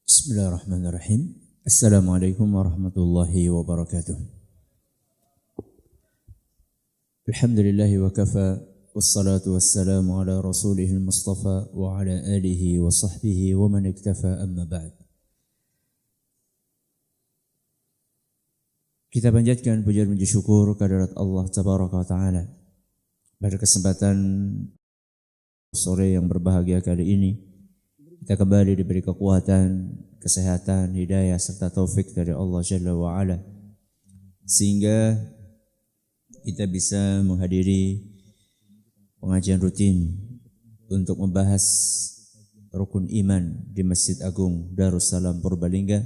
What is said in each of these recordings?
Bismillahirrahmanirrahim. Assalamualaikum warahmatullahi wabarakatuh. Alhamdulillahi wa kafa, wassalatu wassalamu ala rasulihil mustafa wa ala alihi wa sahbihi wa man iktafa, amma ba'd. Kita panjatkan puja dan syukur kehadirat Allah Tabaraka wa Ta'ala. Pada kesempatan sore yang berbahagia kali ini, kita kembali diberi kekuatan, kesehatan, hidayah serta taufik dari Allah Jalla wa Ala, sehingga kita bisa menghadiri pengajian rutin untuk membahas rukun iman di Masjid Agung Darussalam Purbalingga.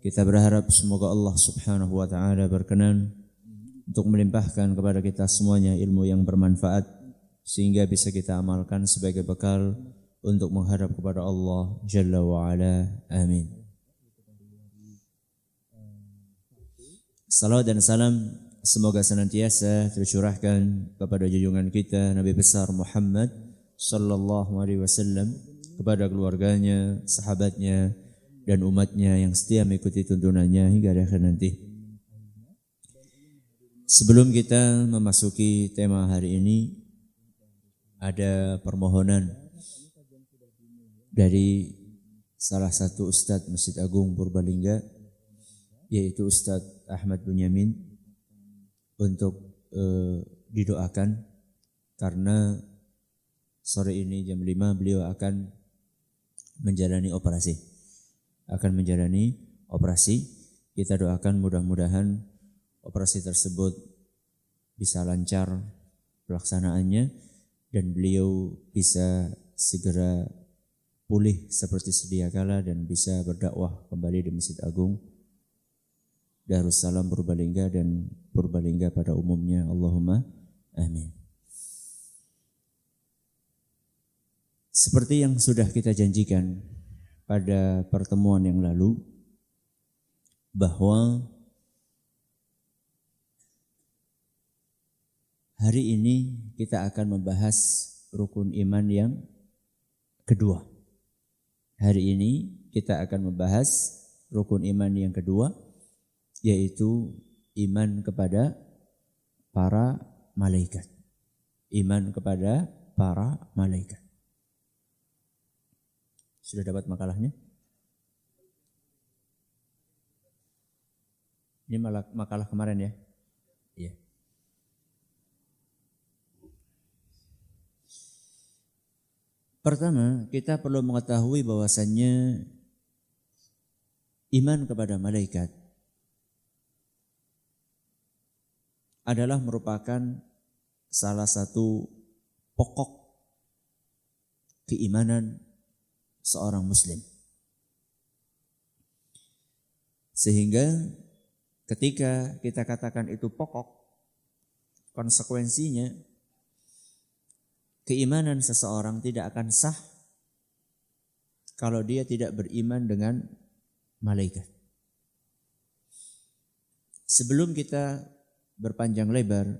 Kita berharap semoga Allah Subhanahu wa Ta'ala berkenan untuk melimpahkan kepada kita semuanya ilmu yang bermanfaat, sehingga bisa kita amalkan sebagai bekal untuk menghadap kepada Allah Jalla wa'ala. Amin. Salawat dan salam semoga senantiasa tercurahkan kepada junjungan kita Nabi besar Muhammad sallallahu alaihi wasallam, kepada keluarganya, sahabatnya, dan umatnya yang setia mengikuti tuntunannya hingga akhir nanti. Sebelum kita memasuki tema hari ini, ada permohonan dari salah satu Ustadz Masjid Agung Purbalingga, yaitu Ustadz Ahmad Bunyamin, untuk didoakan karena sore ini jam 5 beliau akan menjalani operasi. Kita doakan mudah-mudahan operasi tersebut bisa lancar pelaksanaannya dan beliau bisa segera pulih seperti sedia kala dan bisa berdakwah kembali di Masjid Agung Darussalam Purbalingga dan Purbalingga pada umumnya. Allahumma amin. Seperti yang sudah kita janjikan pada pertemuan yang lalu, bahwa hari ini kita akan membahas rukun iman yang kedua. Hari ini kita akan membahas rukun iman yang kedua, yaitu iman kepada para malaikat. Iman kepada para malaikat. Sudah dapat makalahnya? Ini makalah kemarin ya? Iya. Pertama, kita perlu mengetahui bahwasannya iman kepada malaikat adalah merupakan salah satu pokok keimanan seorang muslim. Sehingga ketika kita katakan itu pokok, konsekuensinya keimanan seseorang tidak akan sah kalau dia tidak beriman dengan malaikat. Sebelum kita berpanjang lebar,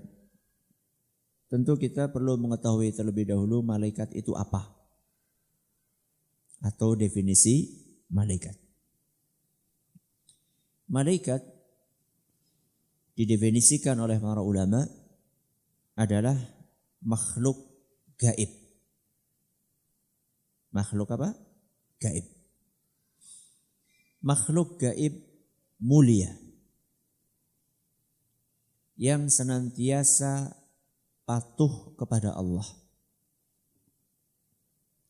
tentu kita perlu mengetahui terlebih dahulu malaikat itu apa, atau definisi malaikat. Malaikat didefinisikan oleh para ulama adalah makhluk gaib. Makhluk apa? Gaib. Makhluk gaib mulia yang senantiasa patuh kepada Allah.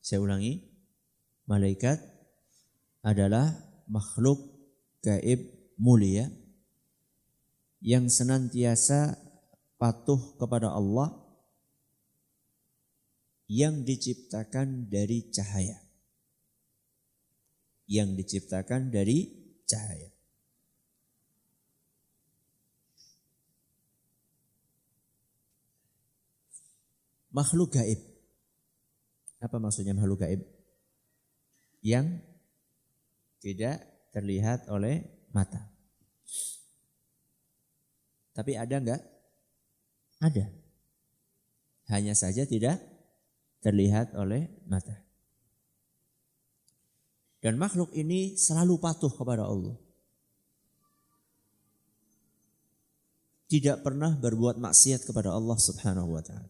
Saya ulangi, malaikat adalah makhluk gaib mulia yang senantiasa patuh kepada Allah, yang diciptakan dari cahaya. Yang diciptakan dari cahaya. Makhluk gaib. Apa maksudnya makhluk gaib? Yang tidak terlihat oleh mata. Tapi ada enggak? Ada. Hanya saja tidak terlihat oleh mata. Dan makhluk ini selalu patuh kepada Allah. Tidak pernah berbuat maksiat kepada Allah Subhanahu wa taala.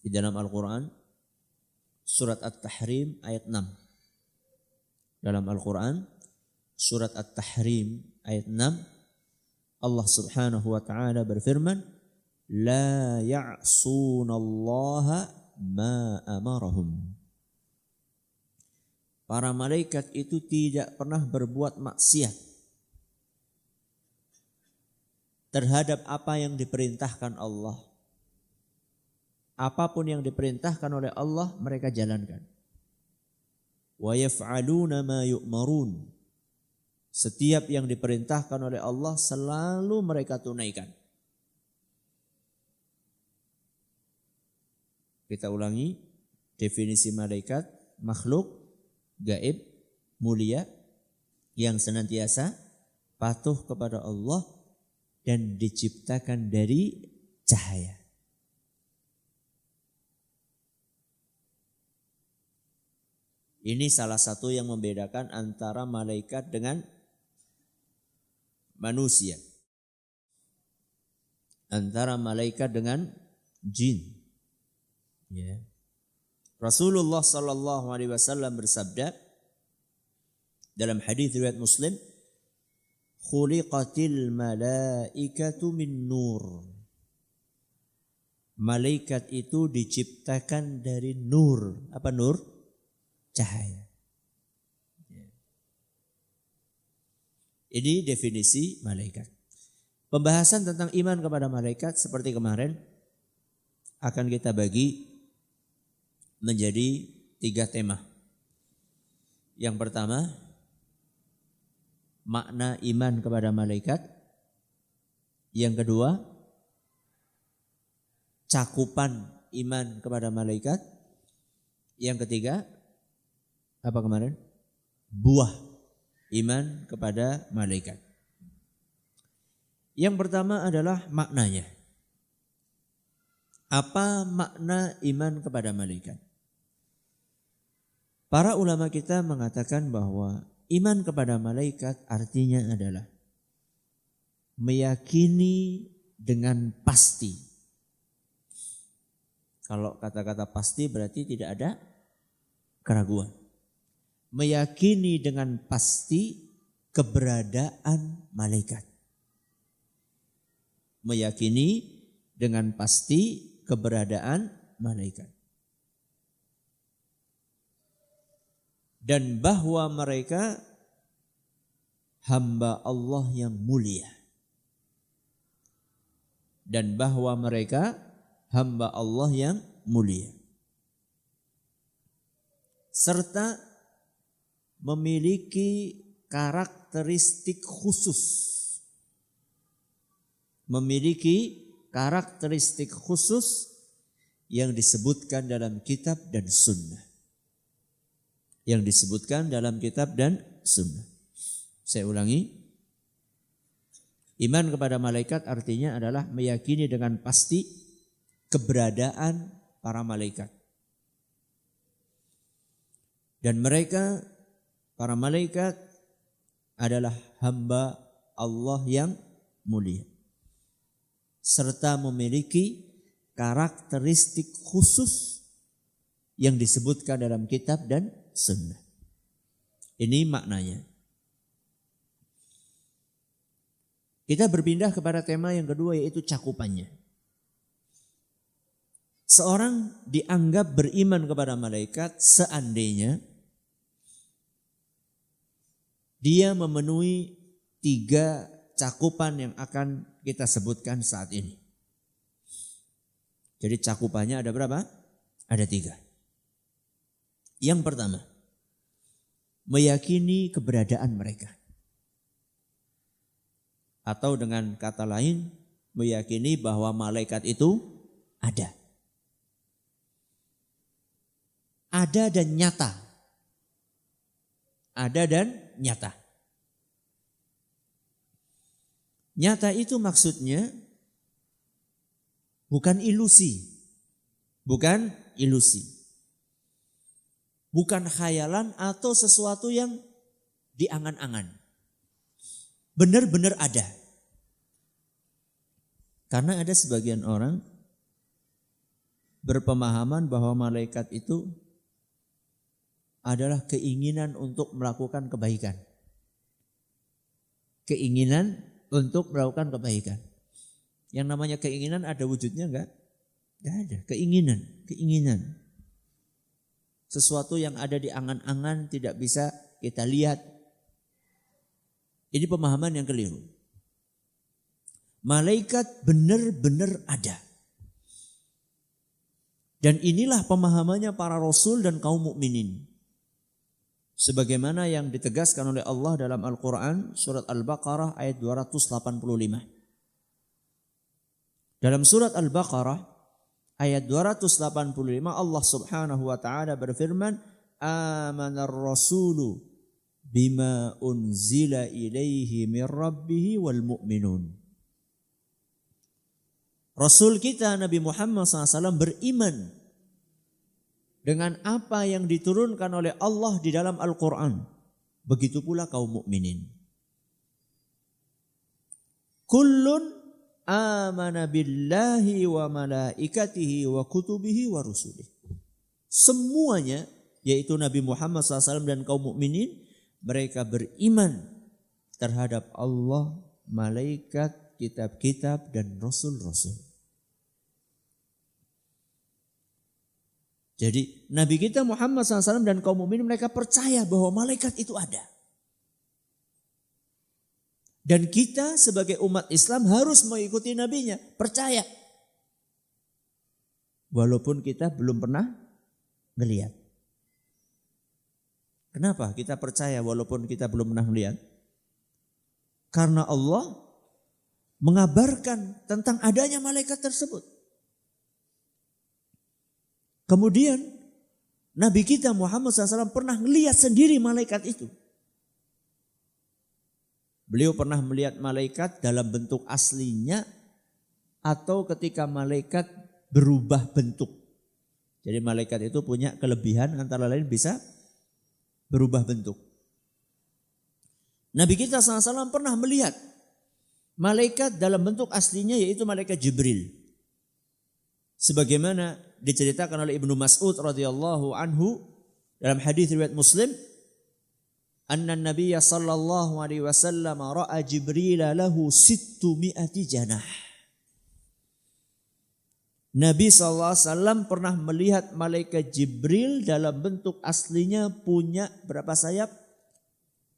Di dalam Al-Qur'an surat At-Tahrim ayat 6. Dalam Al-Qur'an surat At-Tahrim ayat 6 Allah Subhanahu wa taala berfirman, "La ya'sunallaha ma amarahum." Para malaikat itu tidak pernah berbuat maksiat terhadap apa yang diperintahkan Allah. Apapun yang diperintahkan oleh Allah mereka jalankan. Wa yaf'aluna ma yu'marun. Setiap yang diperintahkan oleh Allah selalu mereka tunaikan. Kita ulangi definisi malaikat, makhluk gaib, mulia yang senantiasa patuh kepada Allah dan diciptakan dari cahaya. Ini salah satu yang membedakan antara malaikat dengan manusia. Antara malaikat dengan jin. Ya. Rasulullah sallallahu alaihi wasallam bersabda dalam hadis riwayat Muslim, "Khuliqatil malaikatu min nur." Malaikat itu diciptakan dari nur. Apa nur? Cahaya. Ini definisi malaikat. Pembahasan tentang iman kepada malaikat seperti kemarin akan kita bagi menjadi 3 tema. Yang pertama, makna iman kepada malaikat. Yang kedua, cakupan iman kepada malaikat. Yang ketiga, apa kemarin? Buah iman kepada malaikat. Yang pertama adalah maknanya. Apa makna iman kepada malaikat? Para ulama kita mengatakan bahwa iman kepada malaikat artinya adalah meyakini dengan pasti. Kalau kata-kata pasti berarti tidak ada keraguan. Meyakini dengan pasti keberadaan malaikat. Meyakini dengan pasti keberadaan malaikat. Dan bahwa mereka hamba Allah yang mulia. Dan bahwa mereka hamba Allah yang mulia. Serta memiliki karakteristik khusus. Memiliki karakteristik khusus yang disebutkan dalam kitab dan sunnah. Yang disebutkan dalam kitab dan sunnah. Saya ulangi. Iman kepada malaikat artinya adalah meyakini dengan pasti keberadaan para malaikat. Dan mereka, para malaikat adalah hamba Allah yang mulia. Serta memiliki karakteristik khusus yang disebutkan dalam kitab dan sunnah. Ini maknanya. Kita berpindah kepada tema yang kedua, yaitu cakupannya. Seorang dianggap beriman kepada malaikat seandainya dia memenuhi 3 cakupan yang akan kita sebutkan saat ini. Jadi cakupannya ada berapa? Ada 3. Yang pertama, meyakini keberadaan mereka. Atau dengan kata lain, meyakini bahwa malaikat itu ada. Ada dan nyata. Ada dan nyata. Nyata itu maksudnya bukan ilusi. Bukan ilusi. bukan khayalan atau sesuatu yang diangan-angan. Benar-benar ada. Karena ada sebagian orang berpemahaman bahwa malaikat itu adalah keinginan untuk melakukan kebaikan. Keinginan untuk melakukan kebaikan. Yang namanya keinginan ada wujudnya enggak? Enggak ada. Keinginan. Sesuatu yang ada di angan-angan tidak bisa kita lihat. Ini pemahaman yang keliru. Malaikat benar-benar ada. Dan inilah pemahamannya para rasul dan kaum mukminin. Sebagaimana yang ditegaskan oleh Allah dalam Al-Quran surat Al-Baqarah ayat 285. Dalam surat Al-Baqarah ayat 285 Allah Subhanahu wa taala berfirman, "Amanar rasulu bima unzila ilaihi min rabbih wal mu'minun." Rasul kita Nabi Muhammad SAW beriman dengan apa yang diturunkan oleh Allah di dalam Al-Quran. Begitu pula kaum mukminin. Kullun amana billahi wa malaikatihi wa kutubihi wa rusulih. Semuanya, yaitu Nabi Muhammad SAW dan kaum mukminin, mereka beriman terhadap Allah, malaikat, kitab-kitab dan rasul-rasul. Jadi Nabi kita Muhammad SAW dan kaum mukminin mereka percaya bahwa malaikat itu ada. Dan kita sebagai umat Islam harus mengikuti nabinya, percaya. Walaupun kita belum pernah melihat. Kenapa kita percaya walaupun kita belum pernah melihat? Karena Allah mengabarkan tentang adanya malaikat tersebut. Kemudian Nabi kita Muhammad SAW pernah melihat sendiri malaikat itu. Beliau pernah melihat malaikat dalam bentuk aslinya atau ketika malaikat berubah bentuk. Jadi malaikat itu punya kelebihan antara lain bisa berubah bentuk. Nabi kita SAW pernah melihat malaikat dalam bentuk aslinya yaitu malaikat Jibril. Sebagaimana diceritakan oleh Ibnu Mas'ud radhiyallahu anhu dalam hadis riwayat Muslim, anna Nabiya sallallahu alaihi wasallam ra'a Jibril lahu 600 janah. Nabi sallallahu alaihi wasallam pernah melihat malaikat Jibril dalam bentuk aslinya punya berapa sayap?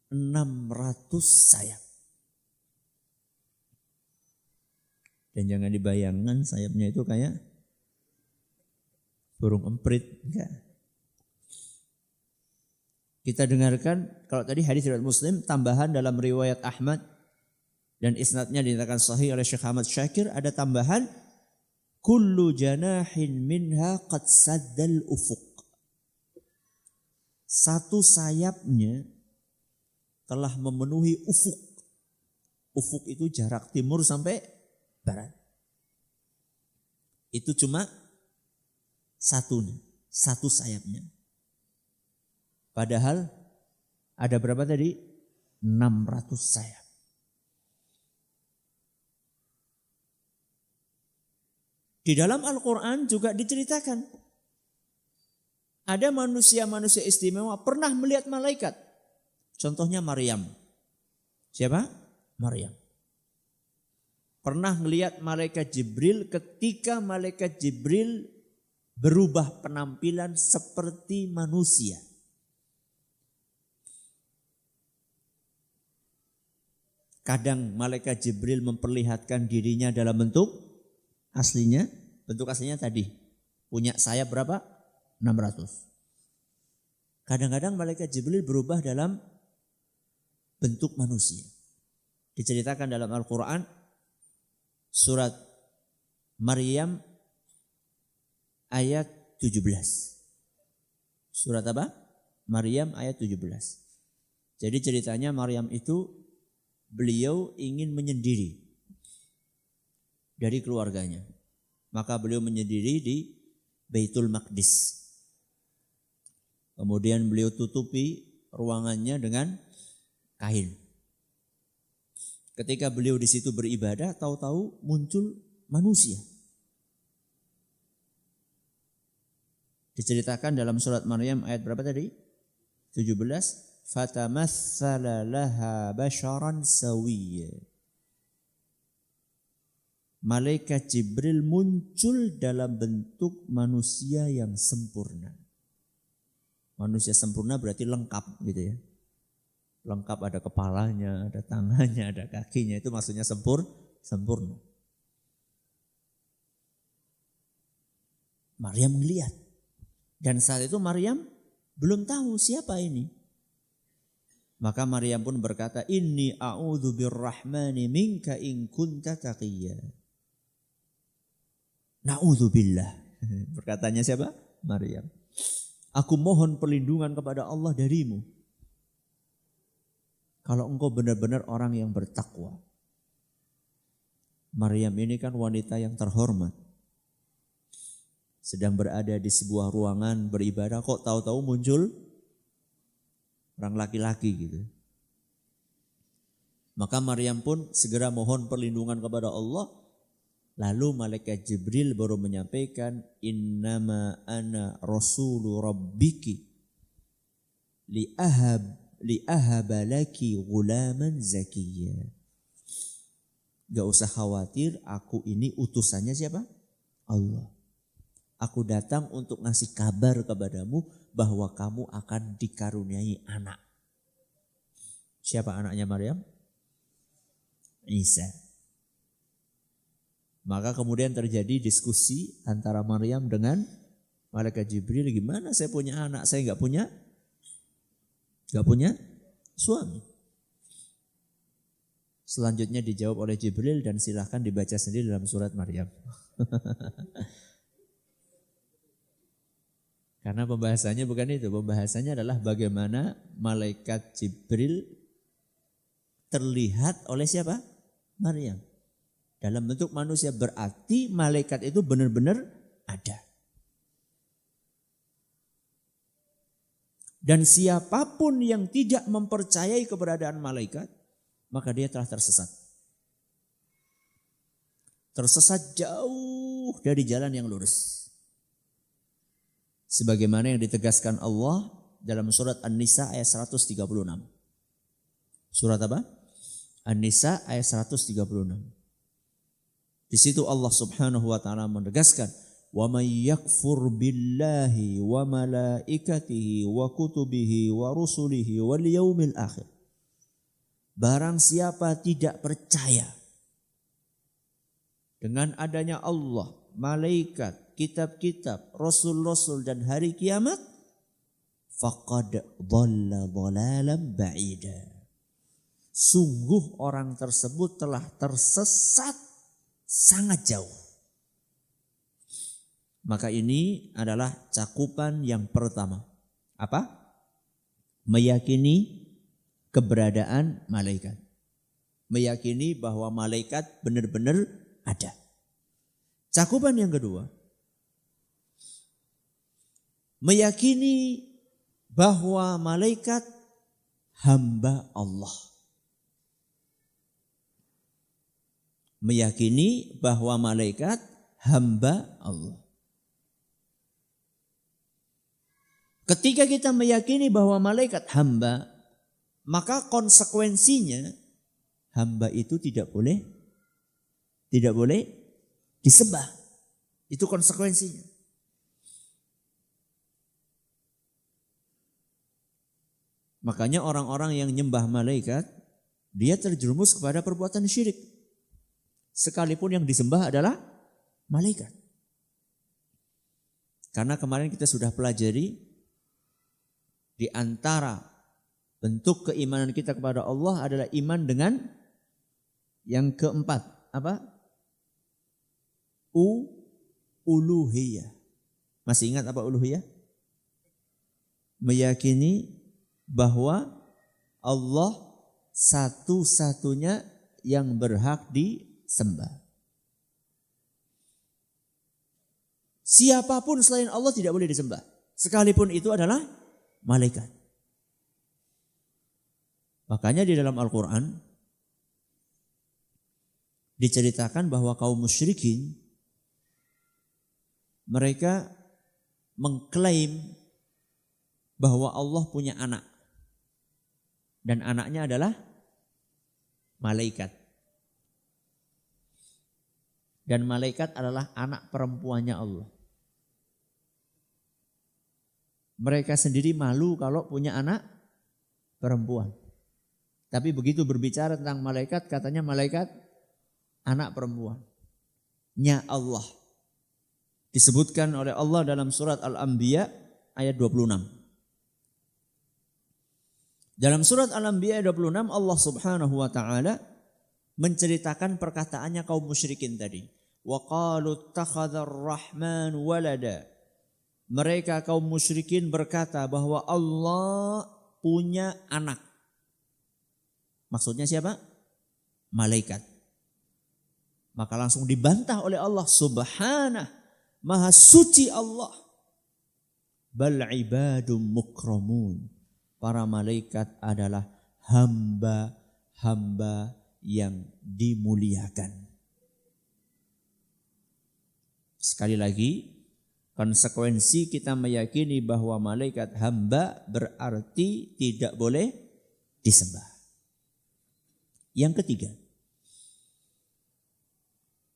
600 sayap. Dan jangan dibayangkan sayapnya itu kayak burung emprit, enggak. Kita dengarkan kalau tadi hadis riwayat Muslim, tambahan dalam riwayat Ahmad dan isnadnya dinyatakan sahih oleh Syekh Ahmad Syakir, ada tambahan kullu janahin minha qad saddal ufuq. Satu sayapnya telah memenuhi ufuk. Ufuk itu jarak timur sampai barat. Itu cuma satu sayapnya. Padahal ada berapa tadi? 600 sayap. Di dalam Al-Quran juga diceritakan. Ada manusia-manusia istimewa pernah melihat malaikat. Contohnya Maryam. Siapa? Maryam. Pernah melihat malaikat Jibril ketika malaikat Jibril berubah penampilan seperti manusia. Kadang malaikat Jibril memperlihatkan dirinya dalam bentuk aslinya. Bentuk aslinya tadi punya sayap berapa? 600. Kadang-kadang malaikat Jibril berubah dalam bentuk manusia. Diceritakan dalam Al-Quran surat Maryam ayat 17. Surat apa? Maryam ayat 17. Jadi ceritanya Maryam itu beliau ingin menyendiri dari keluarganya. Maka beliau menyendiri di Baitul Maqdis. Kemudian beliau tutupi ruangannya dengan kain. Ketika beliau di situ beribadah, tahu-tahu muncul manusia. Diceritakan dalam surat Maryam ayat berapa tadi? 17. Fatamassala laha basharan sawiyya. Malaikat Jibril muncul dalam bentuk manusia yang sempurna. Manusia sempurna berarti lengkap gitu ya. Lengkap, ada kepalanya, ada tangannya, ada kakinya, itu maksudnya sempurna. Maryam melihat. Dan saat itu Maryam belum tahu siapa ini. Maka Maryam pun berkata, Inni a'udzu birrahmani minka in kunta taqiyya. Na'udzubillah. Perkataannya siapa? Maryam. Aku mohon perlindungan kepada Allah darimu. Kalau engkau benar-benar orang yang bertakwa. Maryam ini kan wanita yang terhormat. Sedang berada di sebuah ruangan beribadah, kok tahu-tahu muncul orang laki-laki gitu. Maka Maryam pun segera mohon perlindungan kepada Allah. Lalu malaikat Jibril baru menyampaikan, Innama ana rasulu rabbiki li'ahaba laki ghulaman zakiyya. Gak usah khawatir, aku ini utusannya siapa? Allah. Aku datang untuk ngasih kabar kepadamu bahwa kamu akan dikaruniai anak. Siapa anaknya Maryam? Isa. Maka kemudian terjadi diskusi antara Maryam dengan malaikat Jibril. Gimana saya punya anak, saya gak punya suami. Selanjutnya dijawab oleh Jibril dan silahkan dibaca sendiri dalam surat Maryam. Karena pembahasannya bukan itu. Pembahasannya adalah bagaimana malaikat Jibril terlihat oleh siapa? Maryam. Dalam bentuk manusia, berarti malaikat itu benar-benar ada. Dan siapapun yang tidak mempercayai keberadaan malaikat, maka dia telah tersesat. Tersesat jauh dari jalan yang lurus. Sebagaimana yang ditegaskan Allah dalam surat An-Nisa ayat 136. Surat apa? An-Nisa ayat 136. Di situ Allah Subhanahu wa taala menegaskan, "Wa may yakfur billahi wa malaikatihi wa kutubihi wa rusulihi wal yaumil akhir." Barang siapa tidak percaya dengan adanya Allah, malaikat, kitab-kitab, rasul-rasul dan hari kiamat, faqad dhalla dhalalan ba'ida. Sungguh orang tersebut telah tersesat sangat jauh. Maka ini adalah cakupan yang pertama. Apa? Meyakini keberadaan malaikat. Meyakini bahwa malaikat benar-benar ada. Cakupan yang kedua. Meyakini bahwa malaikat hamba Allah. Meyakini bahwa malaikat hamba Allah. Ketika kita meyakini bahwa malaikat hamba, maka konsekuensinya hamba itu tidak boleh disembah. Itu konsekuensinya. Makanya orang-orang yang nyembah malaikat, dia terjerumus kepada perbuatan syirik. Sekalipun yang disembah adalah malaikat. Karena kemarin kita sudah pelajari di antara bentuk keimanan kita kepada Allah adalah iman dengan yang keempat. Apa? Uluhiyah. Masih ingat apa uluhiyah? Meyakini bahwa Allah satu-satunya yang berhak disembah. Siapapun selain Allah tidak boleh disembah. Sekalipun itu adalah malaikat. Makanya di dalam Al-Quran diceritakan bahwa kaum musyrikin mereka mengklaim bahwa Allah punya anak. Dan anaknya adalah malaikat. Dan malaikat adalah anak perempuannya Allah. Mereka sendiri malu kalau punya anak perempuan. Tapi begitu berbicara tentang malaikat, katanya malaikat anak perempuan. Nya Allah. Disebutkan oleh Allah dalam surat Al-Anbiya ayat 26. Dalam surat Al-Anbiya ayat 26 Allah Subhanahu wa taala menceritakan perkataannya kaum musyrikin tadi. Wa qalu ittakhadhar rahman walada. Mereka kaum musyrikin berkata bahwa Allah punya anak. Maksudnya siapa? Malaikat. Maka langsung dibantah oleh Allah Subhanahu, maha suci Allah. Bal ibadum mukramun. Para malaikat adalah hamba-hamba yang dimuliakan. Sekali lagi, konsekuensi kita meyakini bahwa malaikat hamba berarti tidak boleh disembah. Yang ketiga,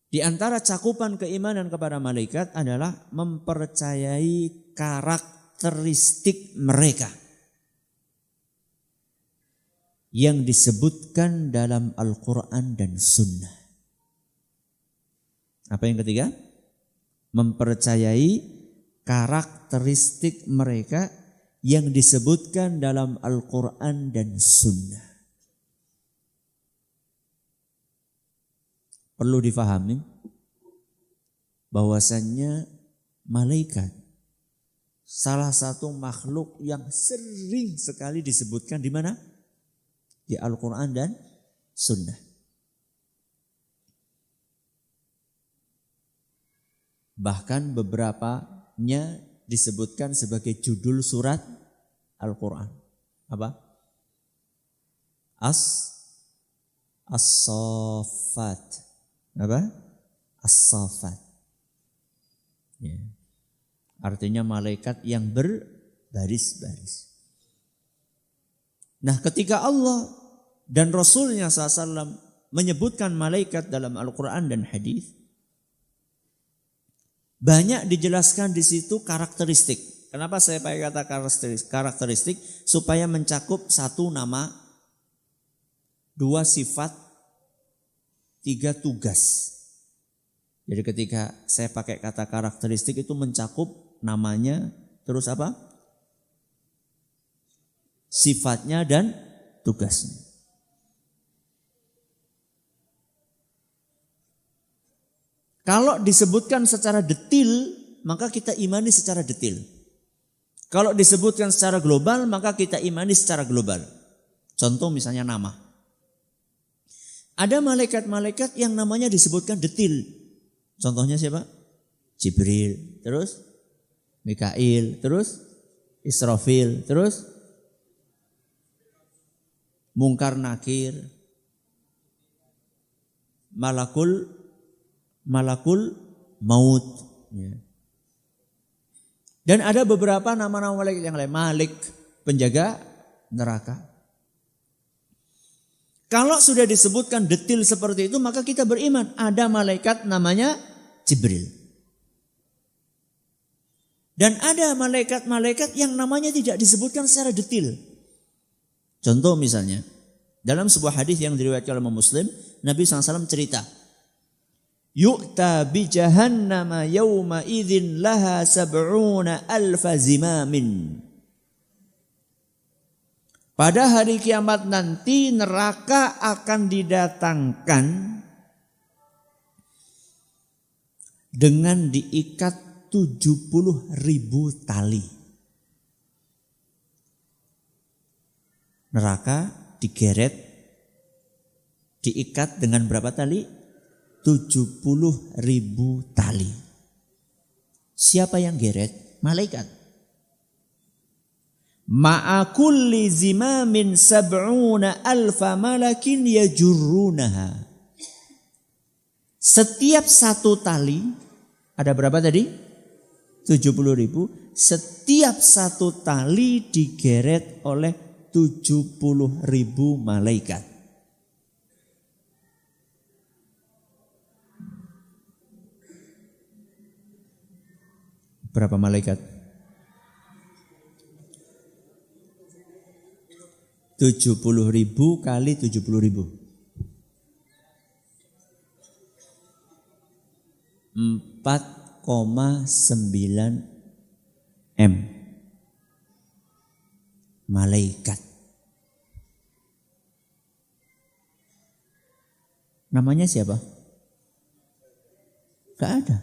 di antara cakupan keimanan kepada malaikat adalah mempercayai karakteristik mereka yang disebutkan dalam Al-Quran dan Sunnah. Apa yang ketiga? Mempercayai karakteristik mereka yang disebutkan dalam Al-Quran dan Sunnah. Perlu difahami bahwasannya malaikat salah satu makhluk yang sering sekali disebutkan di mana? Di Al-Quran dan Sunnah. Bahkan beberapanya disebutkan sebagai judul surat Al-Quran. Apa? As-Saffat. Apa? As-Saffat. Ya. Artinya malaikat yang berbaris-baris. Nah, ketika Allah dan Rasulnya SAW menyebutkan malaikat dalam Al-Quran dan hadis, banyak dijelaskan di situ karakteristik. Kenapa saya pakai kata karakteristik? Supaya mencakup satu nama, dua sifat, tiga tugas. Jadi ketika saya pakai kata karakteristik itu mencakup namanya, terus apa? Sifatnya dan tugasnya. Kalau disebutkan secara detil, maka kita imani secara detil. Kalau disebutkan secara global, maka kita imani secara global. Contoh misalnya nama. Ada malaikat-malaikat yang namanya disebutkan detil. Contohnya siapa? Jibril, terus Mikail, terus Israfil, terus Mungkar Nakir, Malakul Maut. Ya. Dan ada beberapa nama-nama malaikat yang lain. Malik, penjaga neraka. Kalau sudah disebutkan detil seperti itu, maka kita beriman. Ada malaikat namanya Jibril. Dan ada malaikat-malaikat yang namanya tidak disebutkan secara detil. Contoh misalnya, dalam sebuah hadis yang diriwayatkan oleh Muslim, Nabi SAW cerita, Yu'ta bi jahannama yawma idzin laha sab'una alfa zimamin. Pada hari kiamat nanti neraka akan didatangkan dengan diikat 70.000 tali. Neraka digeret, diikat dengan berapa tali? 70.000 tali. Siapa yang geret? Malaikat. ma'a kulli zimamin sab'una alfa malakin yajurrunaha. Setiap satu tali, ada berapa tadi? 70.000. Setiap satu tali digeret oleh 70.000 malaikat. Berapa malaikat? 70.000 kali 70.000. 4,9 M malaikat. Namanya siapa? Gak ada.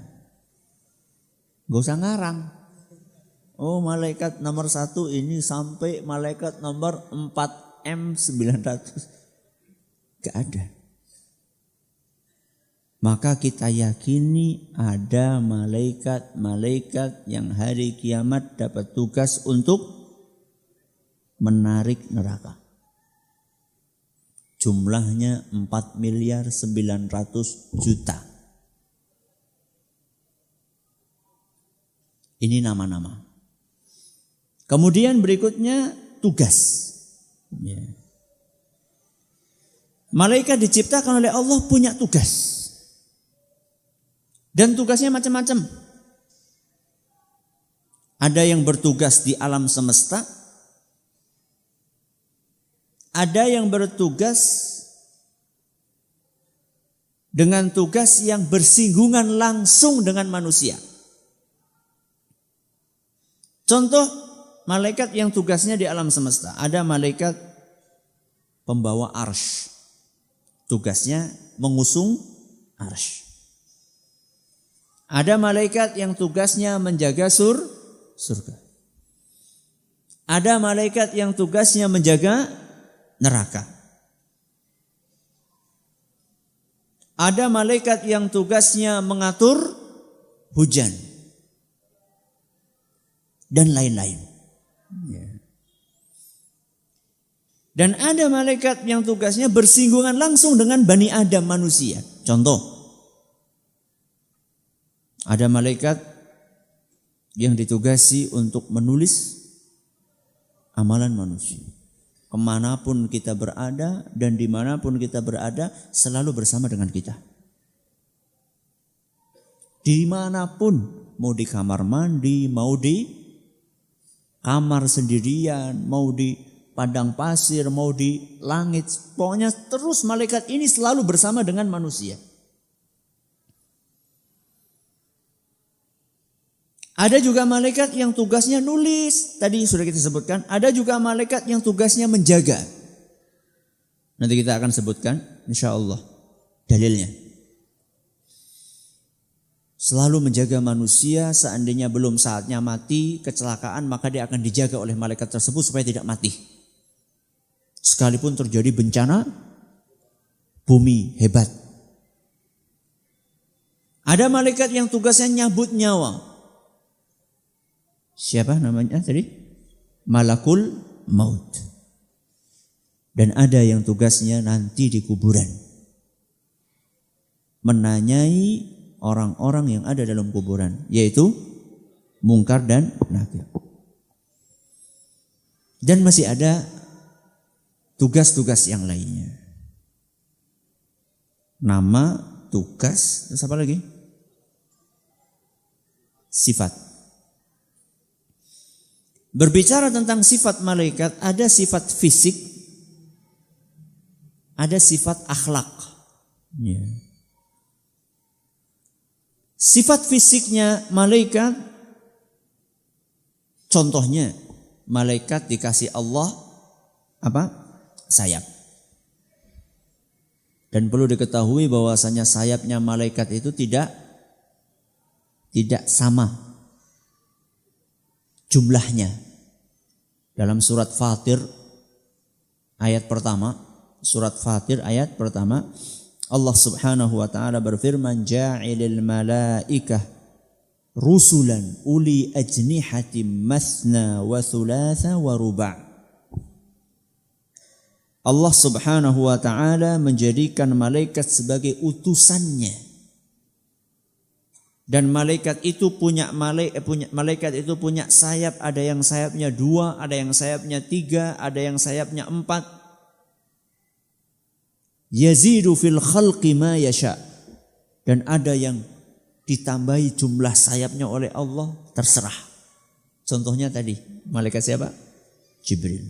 Gak usah ngarang. Oh, malaikat nomor 1 ini sampai malaikat nomor 4M900. Gak ada. Maka kita yakini ada malaikat-malaikat yang hari kiamat dapat tugas untuk menarik neraka. Jumlahnya 4.900.000.000. Ini nama-nama. Kemudian berikutnya tugas. Ya. Malaikat diciptakan oleh Allah punya tugas. Dan tugasnya macam-macam. Ada yang bertugas di alam semesta. Ada yang bertugas dengan tugas yang bersinggungan langsung dengan manusia. Contoh malaikat yang tugasnya di alam semesta. Ada malaikat pembawa arsy. Tugasnya mengusung arsy. Ada malaikat yang tugasnya menjaga surga. Ada malaikat yang tugasnya menjaga neraka. Ada malaikat yang tugasnya mengatur hujan. Dan lain-lain. Dan ada malaikat yang tugasnya bersinggungan langsung dengan Bani Adam manusia. Contoh. Ada malaikat yang ditugasi untuk menulis amalan manusia. Kemanapun kita berada dan dimanapun kita berada selalu bersama dengan kita. Dimanapun, mau di kamar mandi, mau di kamar sendirian, mau di padang pasir, mau di langit. Pokoknya terus malaikat ini selalu bersama dengan manusia. Ada juga malaikat yang tugasnya nulis. Tadi sudah kita sebutkan. Ada juga malaikat yang tugasnya menjaga. Nanti kita akan sebutkan insyaallah dalilnya. Selalu menjaga manusia, seandainya belum saatnya mati, kecelakaan, maka dia akan dijaga oleh malaikat tersebut supaya tidak mati. Sekalipun terjadi bencana bumi hebat. Ada malaikat yang tugasnya nyabut nyawa. Siapa namanya tadi? Malakul Maut. Dan ada yang tugasnya nanti di kuburan. Menanyai orang-orang yang ada dalam kuburan. Yaitu Mungkar dan Nakir. Dan masih ada tugas-tugas yang lainnya. Nama, tugas, terus apa lagi? Sifat. Berbicara tentang sifat malaikat, ada sifat fisik, ada sifat akhlak. Ya. Sifat fisiknya malaikat, contohnya malaikat dikasih Allah apa? Sayap. Dan perlu diketahui bahwasanya sayapnya malaikat itu tidak sama jumlahnya. Dalam surat Fatir ayat pertama, surat Fatir ayat pertama, Allah Subhanahu wa taala berfirman, "Ja'ilil malaikah rusulan uli ajnihatim masna wa thulatha wa ruba'. Allah Subhanahu wa taala menjadikan malaikat sebagai utusannya. Dan malaikat itu punya sayap, ada yang sayapnya 2, ada yang sayapnya 3, ada yang sayapnya 4. Yazidu fil khalqi ma yasha. Dan ada yang ditambahi jumlah sayapnya oleh Allah, terserah. Contohnya tadi, malaikat siapa? Jibril.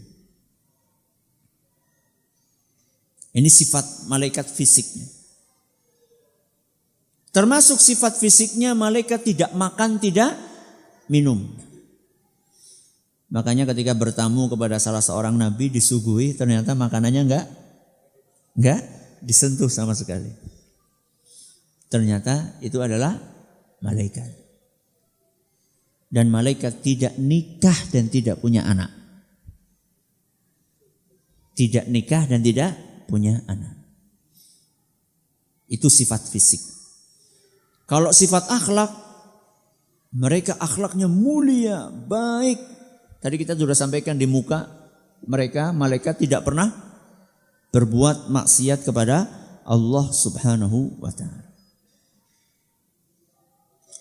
Ini sifat malaikat fisiknya. Termasuk sifat fisiknya malaikat tidak makan, tidak minum. Makanya ketika bertamu kepada salah seorang nabi disuguhi, ternyata makanannya enggak disentuh sama sekali. Ternyata itu adalah malaikat. Dan malaikat tidak nikah dan tidak punya anak. Tidak nikah dan tidak punya anak. Itu sifat fisik. Kalau sifat akhlak, mereka akhlaknya mulia, baik. Tadi kita sudah sampaikan di muka, mereka malaikat tidak pernah berbuat maksiat kepada Allah Subhanahu wa taala.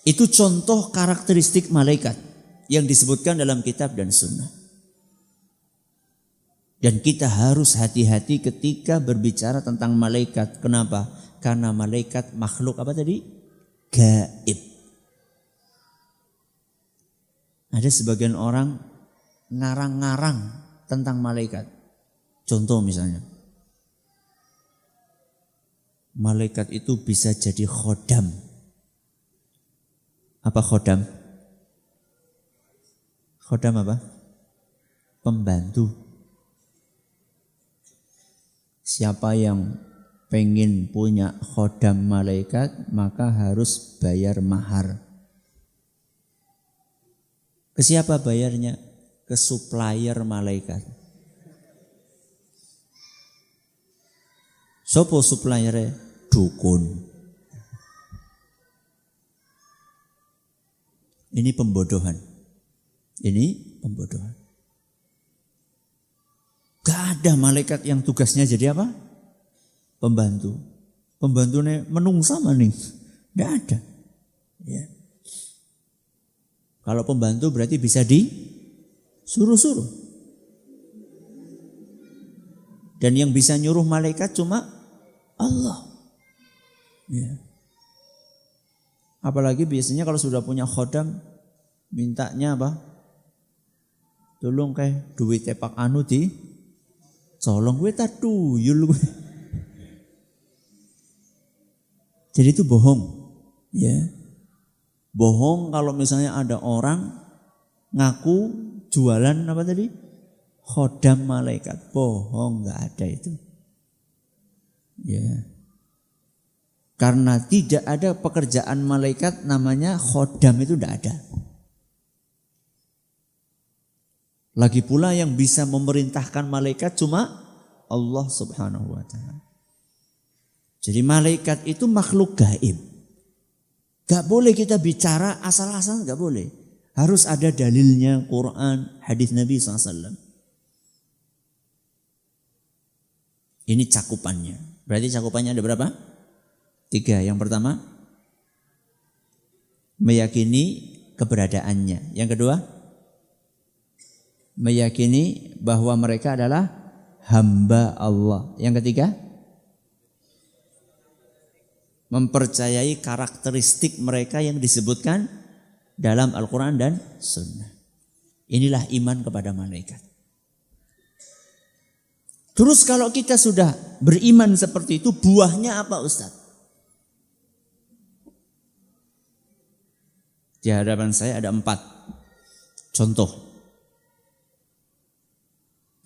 Itu contoh karakteristik malaikat yang disebutkan dalam kitab dan sunnah. Dan kita harus hati-hati ketika berbicara tentang malaikat. Kenapa? Karena malaikat makhluk apa tadi? Gaib. Ada sebagian orang ngarang-ngarang tentang malaikat. Contoh misalnya, malaikat itu bisa jadi khodam. Apa khodam? Khodam apa? Pembantu. Siapa yang pengen punya khodam malaikat, maka harus bayar mahar. Ke siapa bayarnya? Ke supplier malaikat. Sopo suppliernya? Dukun. Ini pembodohan. Ini pembodohan. Gak ada malaikat yang tugasnya jadi apa? Pembantu. Pembantunya menungsa maning. Gak ada. Ya. Kalau pembantu berarti bisa disuruh-suruh. Dan yang bisa nyuruh malaikat cuma Allah. Ya. Apalagi biasanya kalau sudah punya khodam, mintanya apa? Tolong kayak duit tepak anu di colong gue tak tuyul gue. Jadi itu bohong. Ya. Bohong kalau misalnya ada orang ngaku jualan apa tadi? Khodam malaikat. Bohong, enggak ada itu. Ya. Karena tidak ada pekerjaan malaikat namanya khodam, itu tidak ada. Lagi pula yang bisa memerintahkan malaikat cuma Allah Subhanahu wa taala. Jadi malaikat itu makhluk gaib. Gak boleh kita bicara asal-asal, gak boleh. Harus ada dalilnya, Quran, hadis Nabi SAW. Ini cakupannya. Berarti cakupannya ada berapa? 3. Yang pertama, meyakini keberadaannya. Yang kedua, meyakini bahwa mereka adalah hamba Allah. Yang ketiga, mempercayai karakteristik mereka yang disebutkan dalam Al-Quran dan Sunnah. Inilah iman kepada malaikat. Terus kalau kita sudah beriman seperti itu, buahnya apa Ustaz? Di hadapan saya ada 4 contoh.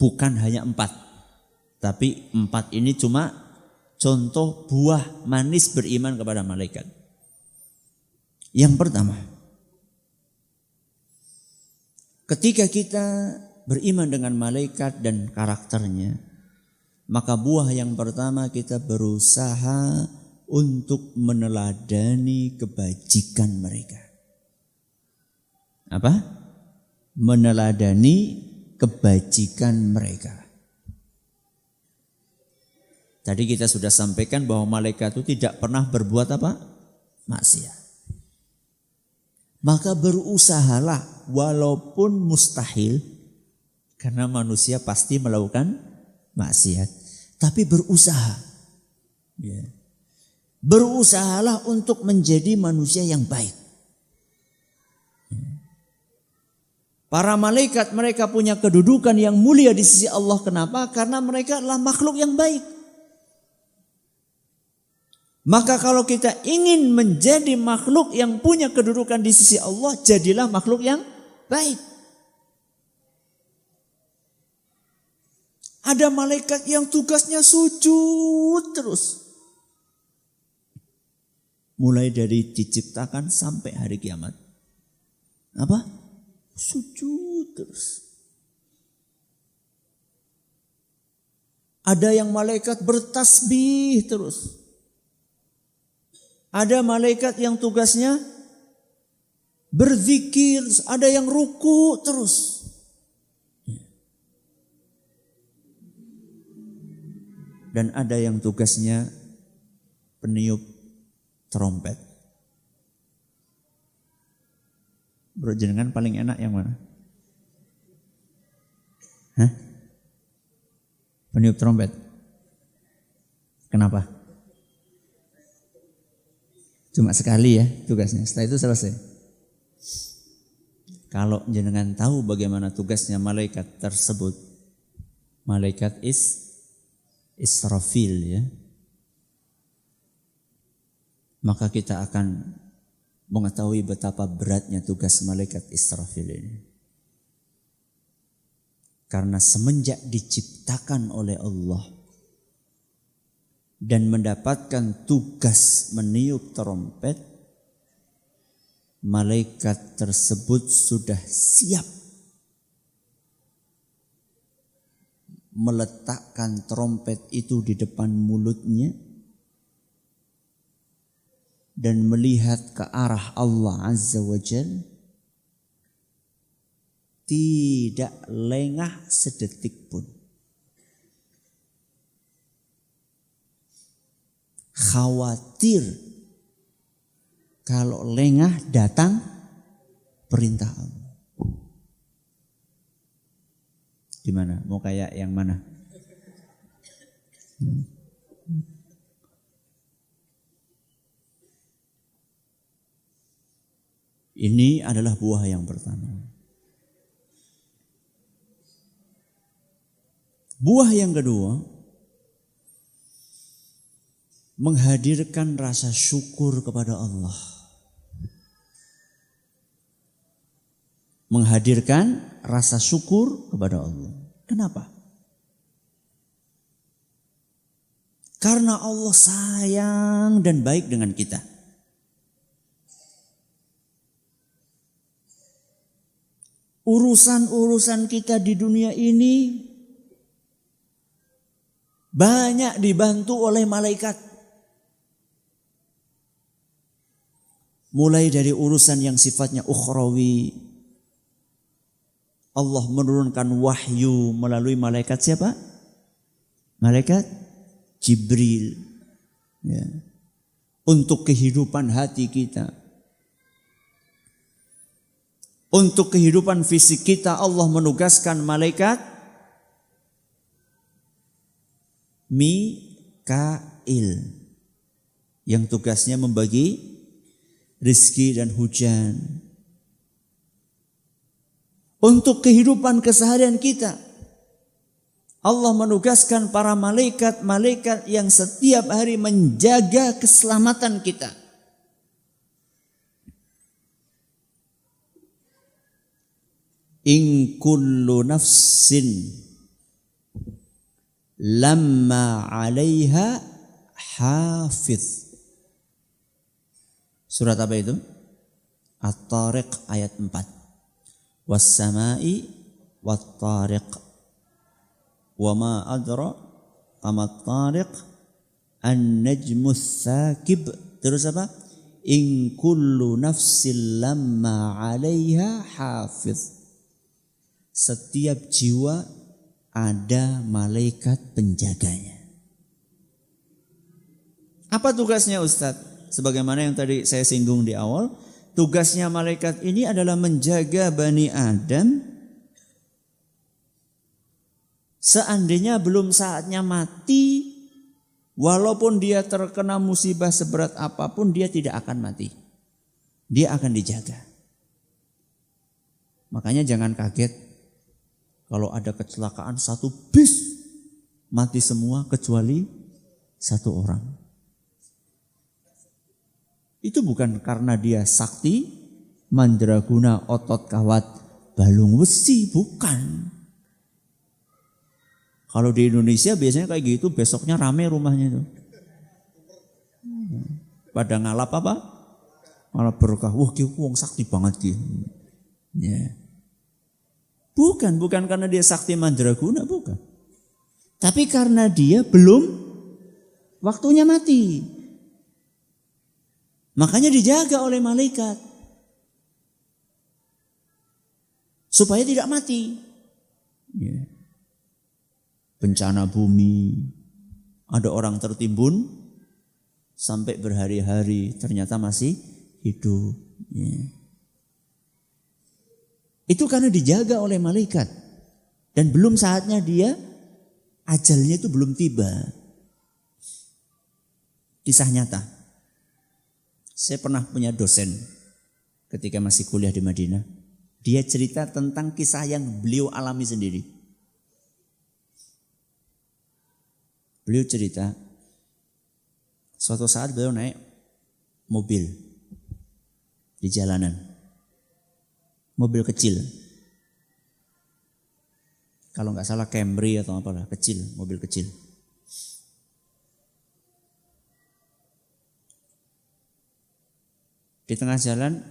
Bukan hanya 4, tapi 4 ini cuma contoh buah manis beriman kepada malaikat. Yang pertama, ketika kita beriman dengan malaikat dan karakternya, maka buah yang pertama kita berusaha untuk meneladani kebajikan mereka. apa? Meneladani kebajikan mereka. Tadi kita sudah sampaikan bahwa malaikat itu tidak pernah berbuat apa? Maksiat. Maka berusahalah walaupun mustahil, karena manusia pasti melakukan maksiat. Tapi berusaha. Ya. Berusahalah untuk menjadi manusia yang baik. Para malaikat mereka punya kedudukan yang mulia di sisi Allah. Kenapa? Karena mereka adalah makhluk yang baik. Maka kalau kita ingin menjadi makhluk yang punya kedudukan di sisi Allah, jadilah makhluk yang baik. Ada malaikat yang tugasnya sujud terus. Mulai dari diciptakan sampai hari kiamat. Apa? Sujud terus. Ada yang malaikat bertasbih terus. Ada malaikat yang tugasnya berzikir, ada yang ruku terus. Dan ada yang tugasnya peniup trompet. Bro, jenengan paling enak yang mana? Hah? Peniup trompet. Kenapa? Cuma sekali ya tugasnya, setelah itu selesai. Kalau jenengan tahu bagaimana tugasnya malaikat tersebut, malaikat Israfil ya, maka kita akan mengetahui betapa beratnya tugas malaikat Israfil ini. Karena semenjak diciptakan oleh Allah dan mendapatkan tugas meniup trompet, malaikat tersebut sudah siap meletakkan trompet itu di depan mulutnya dan melihat ke arah Allah Azza wa Jalla, tidak lengah sedetik pun. Khawatir kalau lengah datang perintah Allah. Gimana? Mau kayak yang mana? Ini adalah buah yang pertama. Buah yang kedua, menghadirkan rasa syukur kepada Allah. Menghadirkan rasa syukur kepada Allah. Kenapa? Karena Allah sayang dan baik dengan kita. Urusan-urusan kita di dunia ini banyak dibantu oleh malaikat. Mulai dari urusan yang sifatnya ukhrawi, Allah menurunkan wahyu melalui malaikat siapa? Malaikat Jibril. Ya. Untuk kehidupan hati kita. Untuk kehidupan fisik kita, Allah menugaskan malaikat Mikail yang tugasnya membagi rizki dan hujan. Untuk kehidupan keseharian kita, Allah menugaskan para malaikat-malaikat yang setiap hari menjaga keselamatan kita. In kullu nafsin lamma 'alaiha hafiz. Surat apa itu? At-Tariq ayat 4. Was-sama'i wat-tariq. Wa ma adra amat-tariq an-najmus tsakib. Terus apa? In kullu nafsin lamma 'alaiha hafiz. Setiap jiwa ada malaikat penjaganya. Apa tugasnya Ustadz? Sebagaimana yang tadi saya singgung di awal, tugasnya malaikat ini adalah menjaga Bani Adam. Seandainya belum saatnya mati, walaupun dia terkena musibah seberat apapun, dia tidak akan mati. Dia akan dijaga. Makanya jangan kaget kalau ada kecelakaan satu bis mati semua kecuali satu orang. Itu bukan karena dia sakti, mandraguna, otot kawat, balung wesi, bukan. Kalau di Indonesia biasanya kayak gitu, besoknya rame rumahnya itu. Pada ngalap apa? Ngalap berkah. Wah, ki wong sakti banget ki. Ya. Bukan karena dia sakti mandraguna, bukan. Tapi karena dia belum waktunya mati. Makanya dijaga oleh malaikat. Supaya tidak mati. Ya. Bencana bumi, ada orang tertimbun sampai berhari-hari ternyata masih hidup. Ya. Itu karena dijaga oleh malaikat. Dan belum saatnya dia, ajalnya itu belum tiba. Kisah nyata. Saya pernah punya dosen ketika masih kuliah di Madinah. Dia cerita tentang kisah yang beliau alami sendiri. Beliau cerita, suatu saat beliau naik mobil di jalanan. Mobil kecil. Kalau nggak salah Camry atau apalah, kecil, mobil kecil. Di tengah jalan,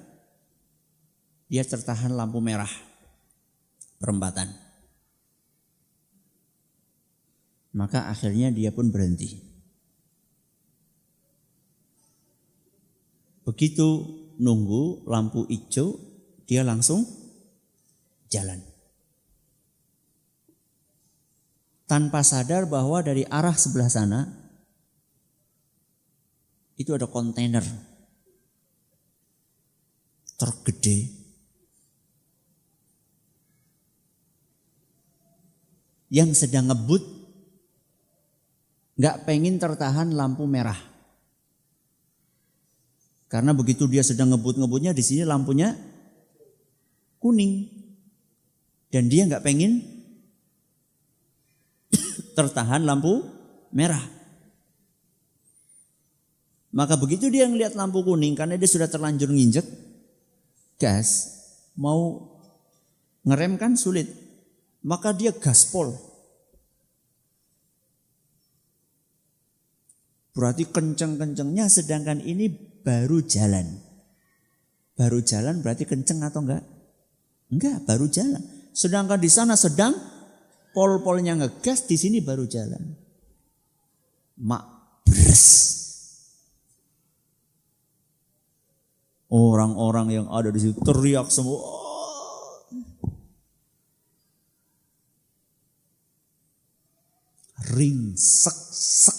dia tertahan lampu merah perempatan. Maka akhirnya dia pun berhenti. Begitu nunggu lampu hijau, dia langsung jalan. Tanpa sadar bahwa dari arah sebelah sana, itu ada kontainer truk gede. Yang sedang ngebut, gak pengen tertahan lampu merah. Karena begitu dia sedang ngebut-ngebutnya, di sini lampunya kuning. Dan dia gak pengen tertahan lampu merah. Maka begitu dia ngelihat lampu kuning, karena dia sudah terlanjur nginjek gas, mau ngerem kan sulit. Maka dia gaspol. Berarti kenceng-kencengnya, sedangkan ini baru jalan. Baru jalan berarti kenceng atau enggak? Enggak, baru jalan. Sedangkan di sana sedang pol-polnya ngegas, di sini baru jalan. Mak bres. Orang-orang yang ada di situ teriak semua. Ringsek-sek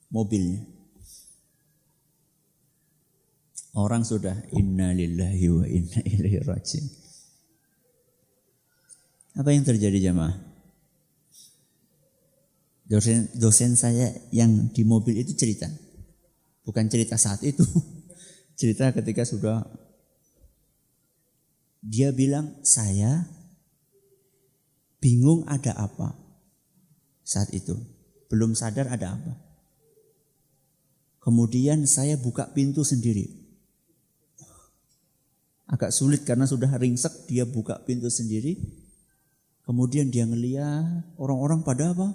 mobilnya. Orang sudah inna lillahi wa inna ilaihi raji'un. Apa yang terjadi jamaah? Dosen saya yang di mobil itu cerita. Bukan cerita saat itu. Cerita ketika sudah, dia bilang, saya bingung ada apa saat itu. Belum sadar ada apa. Kemudian saya buka pintu sendiri. Agak sulit karena sudah ringsek, dia buka pintu sendiri. Kemudian dia ngeliat orang-orang pada apa?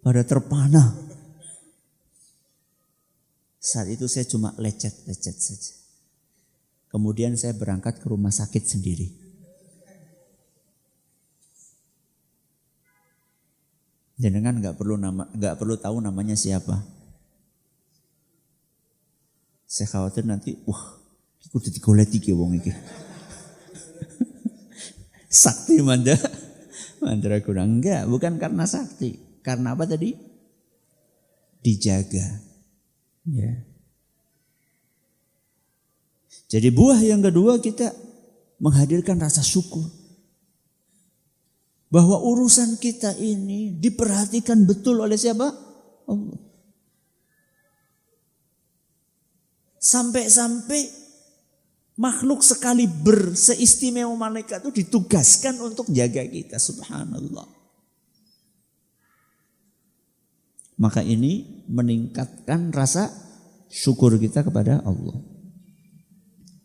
Pada terpana. Saat itu saya cuma lecet-lecet saja. Kemudian saya berangkat ke rumah sakit sendiri. Jenengan nggak perlu tahu namanya siapa. Saya khawatir nanti, iku udah digoleti ki wong iki. Sakti mandraguna. Enggak, bukan karena sakti. Karena apa tadi? Dijaga. Ya. Jadi buah yang kedua kita menghadirkan rasa syukur. Bahwa urusan kita ini diperhatikan betul oleh siapa? Allah. Sampai-sampai makhluk sekali berseistimewa malaikat itu ditugaskan untuk jaga kita. Subhanallah. Maka ini meningkatkan rasa syukur kita kepada Allah.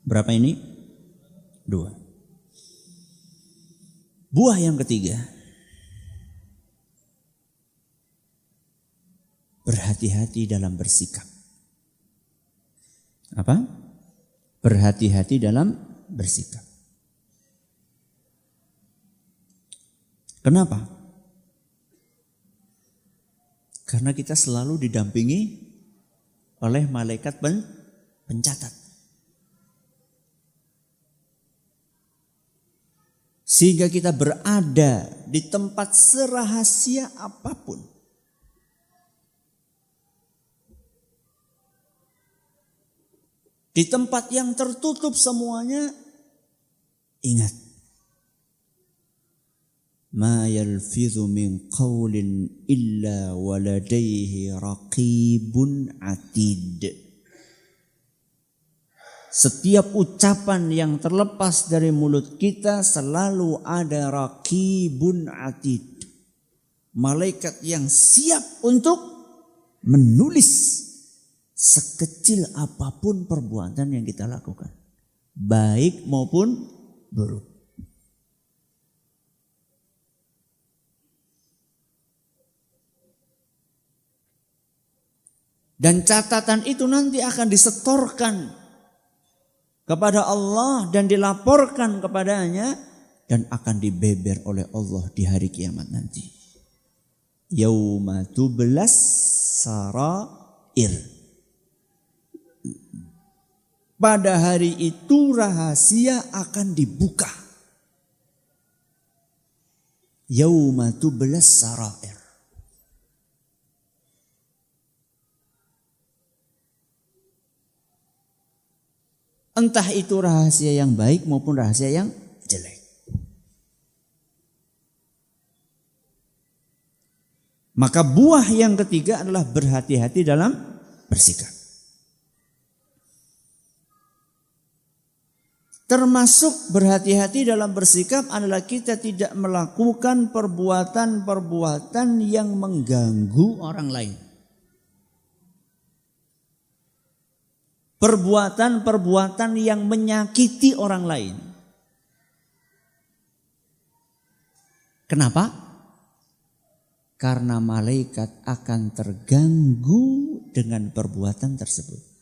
Berapa ini? 2. Buah yang ketiga. Berhati-hati dalam bersikap. Apa? Berhati-hati dalam bersikap. Kenapa? Karena kita selalu didampingi oleh malaikat pencatat. Sehingga kita berada di tempat serahasia apapun. Di tempat yang tertutup semuanya, ingat. Ma yalfidhu min qawlin illa waladaihi raqibun atid. Setiap ucapan yang terlepas dari mulut kita selalu ada raqibun atid. Malaikat yang siap untuk menulis sekecil apapun perbuatan yang kita lakukan. Baik maupun buruk. Dan catatan itu nanti akan disetorkan kepada Allah dan dilaporkan kepadanya dan akan dibeber oleh Allah di hari kiamat nanti. Yauma tublas sarair. Pada hari itu rahasia akan dibuka. Yauma tublas sarair. Entah itu rahasia yang baik maupun rahasia yang jelek. Maka buah yang ketiga adalah berhati-hati dalam bersikap. Termasuk berhati-hati dalam bersikap adalah kita tidak melakukan perbuatan-perbuatan yang mengganggu orang lain. Perbuatan-perbuatan yang menyakiti orang lain. Kenapa? Karena malaikat akan terganggu dengan perbuatan tersebut.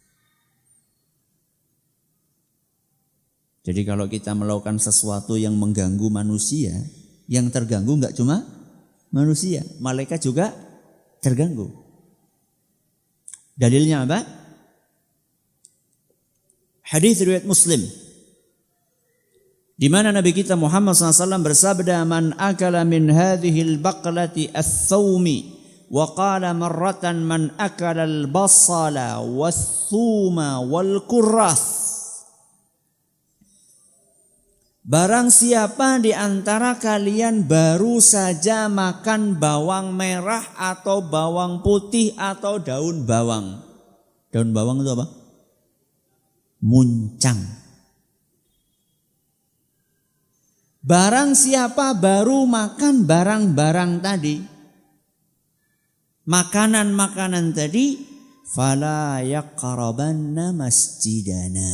Jadi kalau kita melakukan sesuatu yang mengganggu manusia, yang terganggu enggak cuma manusia, malaikat juga terganggu. Dalilnya apa? Hadis riwayat Muslim. Di mana Nabi kita Muhammad SAW bersabda, "Man akala min hadhil baqlati as-sawmi wa qala marratan man akala al-basala was-thuma wal-kurras." Barang siapa di antara kalian baru saja makan bawang merah atau bawang putih atau daun bawang. Daun bawang itu apa? Muncang. Barang siapa baru makan barang-barang tadi, makanan-makanan tadi, fala yaqrabanna masjidana.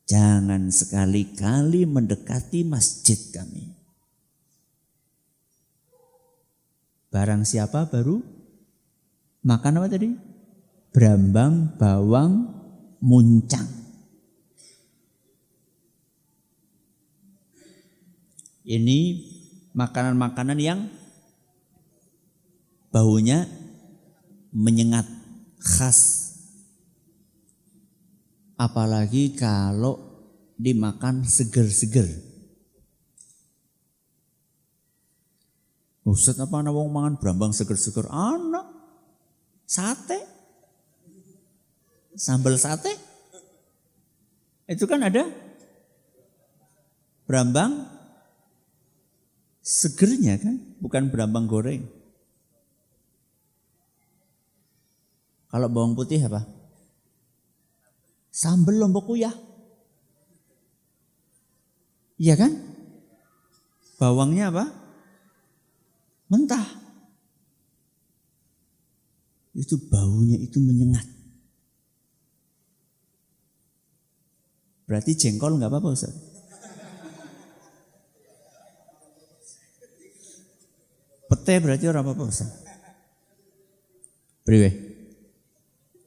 Jangan sekali-kali mendekati masjid kami. Barang siapa baru makan apa tadi? Brambang, bawang, muncang. Ini makanan-makanan yang baunya menyengat, khas Apalagi kalau dimakan seger-seger. Ustaz apa ana wong mangan brambang seger-seger? Ana. Sate. Sambal sate. Itu kan ada brambang segernya kan, bukan brambang goreng. Kalau bawang putih apa? Sambal lombok uyah. Iya kan? Bawangnya apa? Mentah. Itu baunya itu menyengat. Berarti jengkol enggak apa-apa Ustaz? Pete berarti orang apa-apa Ustaz? Priwe?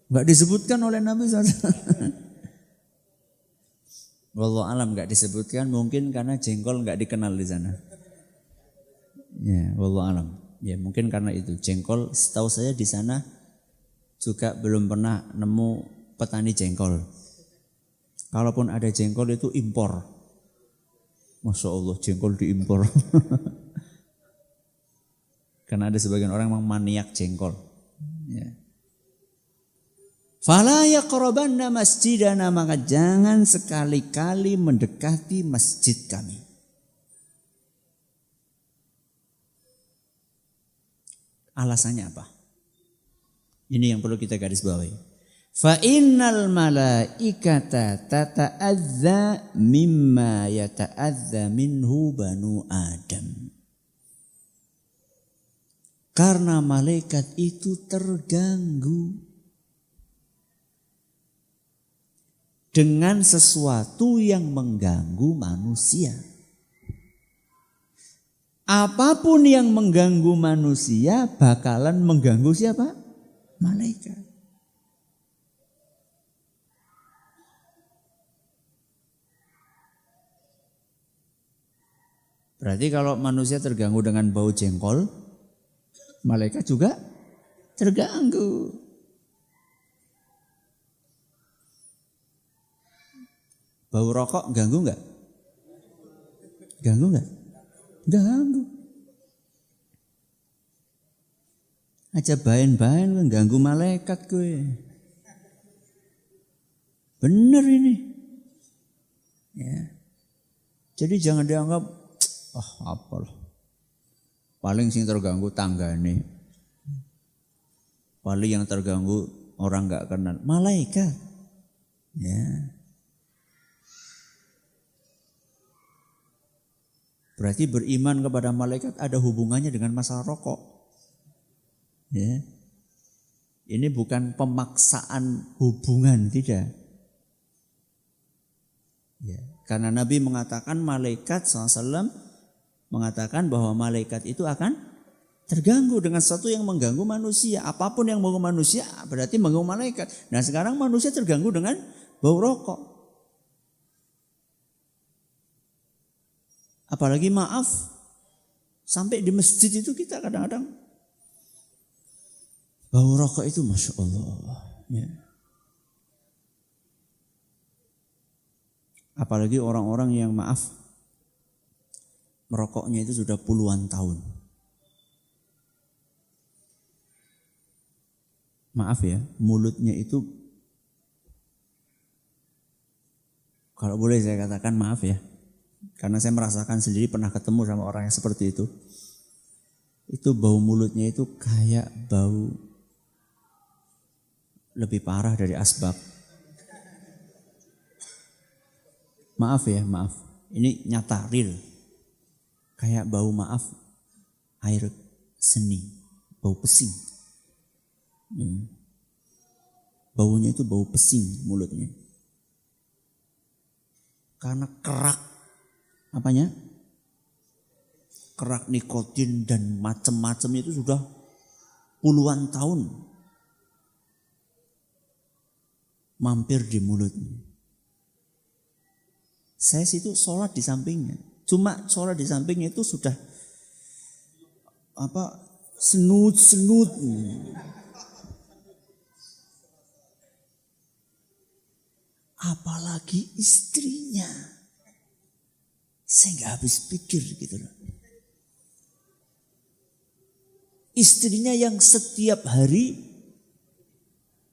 Enggak disebutkan oleh Nabi SAW. Wallahu alam enggak disebutkan, mungkin karena jengkol enggak dikenal di sana. Ya, wallahu alam. Ya, mungkin karena itu jengkol setahu saya di sana juga belum pernah nemu petani jengkol. Kalaupun ada jengkol itu impor. Masya Allah jengkol diimpor. Karena ada sebagian orang yang maniak jengkol. Ya. Fala yaqrabanna masjidana, maka jangan sekali-kali mendekati masjid kami. Alasannya apa? Ini yang perlu kita garis bawahi. Fa innal malaikata tata'adza mimma yata'adza minhu banu Adam. Karena malaikat itu terganggu dengan sesuatu yang mengganggu manusia. Apapun yang mengganggu manusia bakalan mengganggu siapa? Malaikat. Berarti kalau manusia terganggu dengan bau jengkol, malaikat juga terganggu. Bau rokok ganggu enggak? Ganggu enggak? Ganggu. Aja bahan-bahan ganggu malaikat gue. Bener ini. Ya. Jadi jangan dianggap apalah. Paling sing terganggu tanggane. Paling yang terganggu orang enggak kenal, malaikat. Ya. Berarti beriman kepada malaikat ada hubungannya dengan masalah rokok. Ya. Ini bukan pemaksaan hubungan, tidak. Ya. Karena Nabi mengatakan malaikat SAW mengatakan bahwa malaikat itu akan terganggu dengan sesuatu yang mengganggu manusia. Apapun yang mengganggu manusia berarti mengganggu malaikat. Nah sekarang manusia terganggu dengan bau rokok. Apalagi maaf, sampai di masjid itu kita kadang-kadang bau rokok itu Masya Allah. Ya. Apalagi orang-orang yang maaf, merokoknya itu sudah puluhan tahun. Maaf ya, mulutnya itu, kalau boleh saya katakan maaf ya, karena saya merasakan sendiri pernah ketemu sama orang yang seperti itu. Itu bau mulutnya itu kayak bau lebih parah dari asbak. Maaf ya, maaf. Ini nyata, real. Kayak bau maaf, air seni, bau pesing. Baunya itu bau pesing mulutnya. Karena kerak, apanya? Kerak nikotin dan macam-macam itu sudah puluhan tahun mampir di mulutnya. Saya situ sholat di sampingnya. Cuma sholat di sampingnya itu sudah senut-senut. apalagi istrinya. Saya nggak habis pikir gitu loh. Istrinya yang setiap hari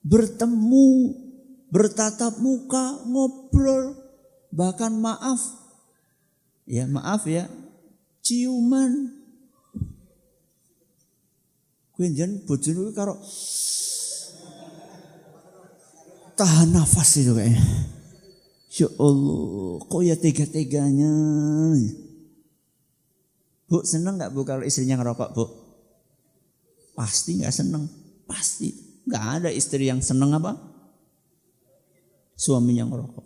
bertemu, bertatap muka, ngobrol, bahkan maaf ya, ciuman. Kuwi njen bojone karo tahan nafas itu kayaknya. Ya Allah, kok ya tega-teganya. Bu, seneng gak Bu kalau istrinya ngerokok, Bu? Pasti gak seneng, pasti. Gak ada istri yang seneng apa? Suaminya ngerokok.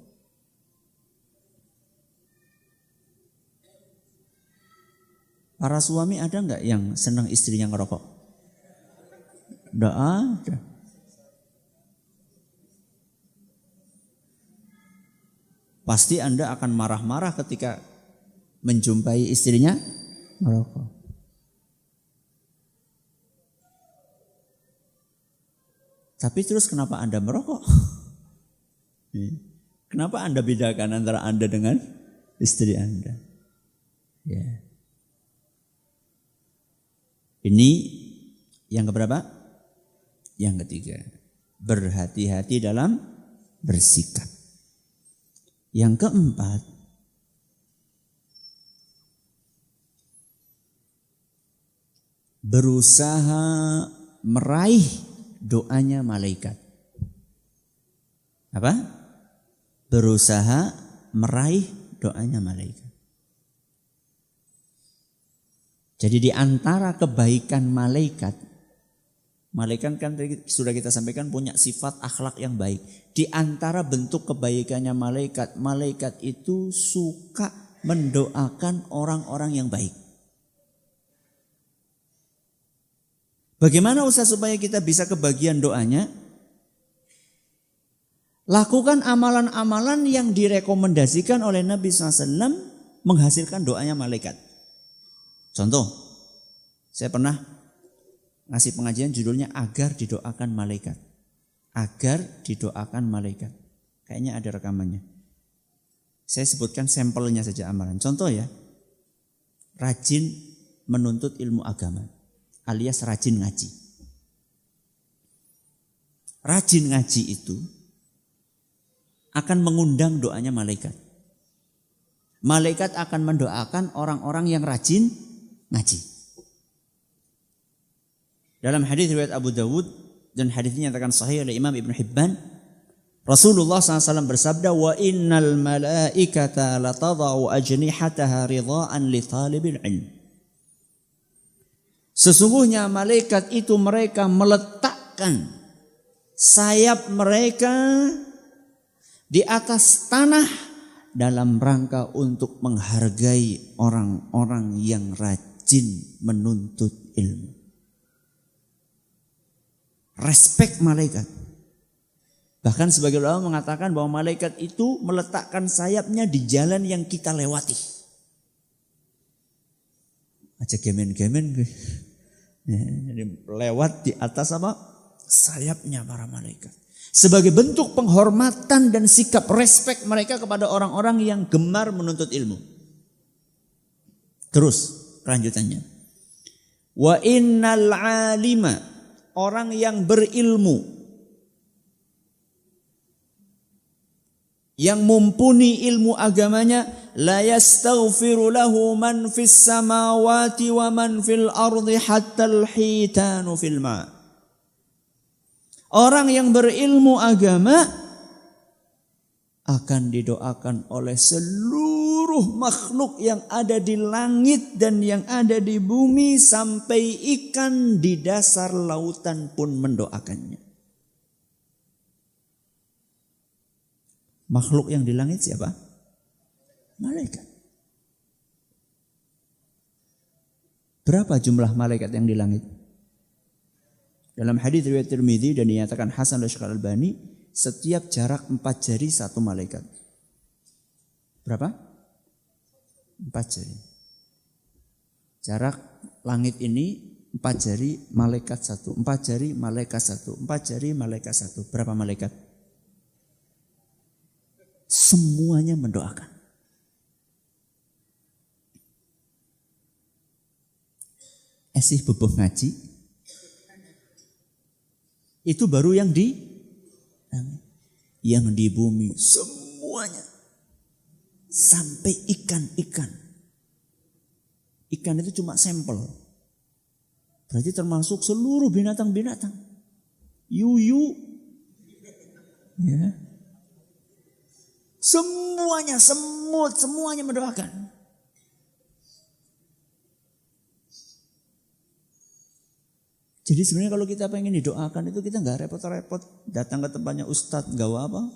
Para suami ada gak yang seneng istrinya ngerokok? Gak ada. Pasti Anda akan marah-marah ketika menjumpai istrinya merokok. Tapi terus kenapa Anda merokok? Kenapa Anda bedakan antara Anda dengan istri Anda? Ya. Ini yang keberapa? Yang ketiga. Berhati-hati dalam bersikap. Yang keempat, berusaha meraih doanya malaikat. Apa? Berusaha meraih doanya malaikat. Jadi di antara kebaikan malaikat, malaikat kan sudah kita sampaikan punya sifat akhlak yang baik. Di antara bentuk kebaikannya malaikat, malaikat itu suka mendoakan orang-orang yang baik. Bagaimana usaha supaya kita bisa kebagian doanya? Lakukan amalan-amalan yang direkomendasikan oleh Nabi SAW menghasilkan doanya malaikat. Contoh, saya pernah ngasih pengajian judulnya agar didoakan malaikat. Agar didoakan malaikat. Kayaknya ada rekamannya. Saya sebutkan sampelnya saja amalan. Contoh ya, rajin menuntut ilmu agama alias rajin ngaji. Rajin ngaji itu akan mengundang doanya malaikat. Malaikat akan mendoakan orang-orang yang rajin ngaji. Dalam hadis riwayat Abu Dawud dan hadis ini nyatakan sahih oleh Imam Ibn Hibban, Rasulullah SAW bersabda, wa innal malaikata latadau ajnihataha ridhaan li talibil ilm. Sesungguhnya malaikat itu mereka meletakkan sayap mereka di atas tanah dalam rangka untuk menghargai orang-orang yang rajin menuntut ilmu. Respek malaikat. Bahkan sebagian ulama mengatakan bahwa malaikat itu meletakkan sayapnya di jalan yang kita lewati. Aja gemen-gemen gue. Jadi lewat di atas apa? Sayapnya para malaikat. Sebagai bentuk penghormatan dan sikap respek mereka kepada orang-orang yang gemar menuntut ilmu. Terus kelanjutannya. Wa innal alima, orang yang berilmu, yang mumpuni ilmu agamanya, la yastaghfiru lahu man fis samawati wa man fil ardi hatta al-hitanu fil ma'. Orang yang berilmu agama akan didoakan oleh seluruh makhluk yang ada di langit dan yang ada di bumi, sampai ikan di dasar lautan pun mendoakannya. Makhluk yang di langit siapa? Malaikat. Berapa jumlah malaikat yang di langit? Dalam hadis riwayat Tirmidzi dan dinyatakan hasan oleh Syekh Al-Albani, setiap jarak 4 jari satu malaikat. Berapa? 4 jari. Jarak langit ini 4 jari malaikat satu, 4 jari malaikat satu, 4 jari malaikat satu. Berapa malaikat? Semuanya mendoakan. Esih bebek ngaji. Itu baru yang di bumi semuanya. Sampai ikan. Ikan itu cuma sampel. Berarti termasuk seluruh binatang-binatang. Yuyu. Ya. Semuanya, semut, semuanya mendoakan. Jadi sebenarnya kalau kita pengen didoakan itu kita nggak repot-repot datang ke tempatnya ustadz, nggak apa?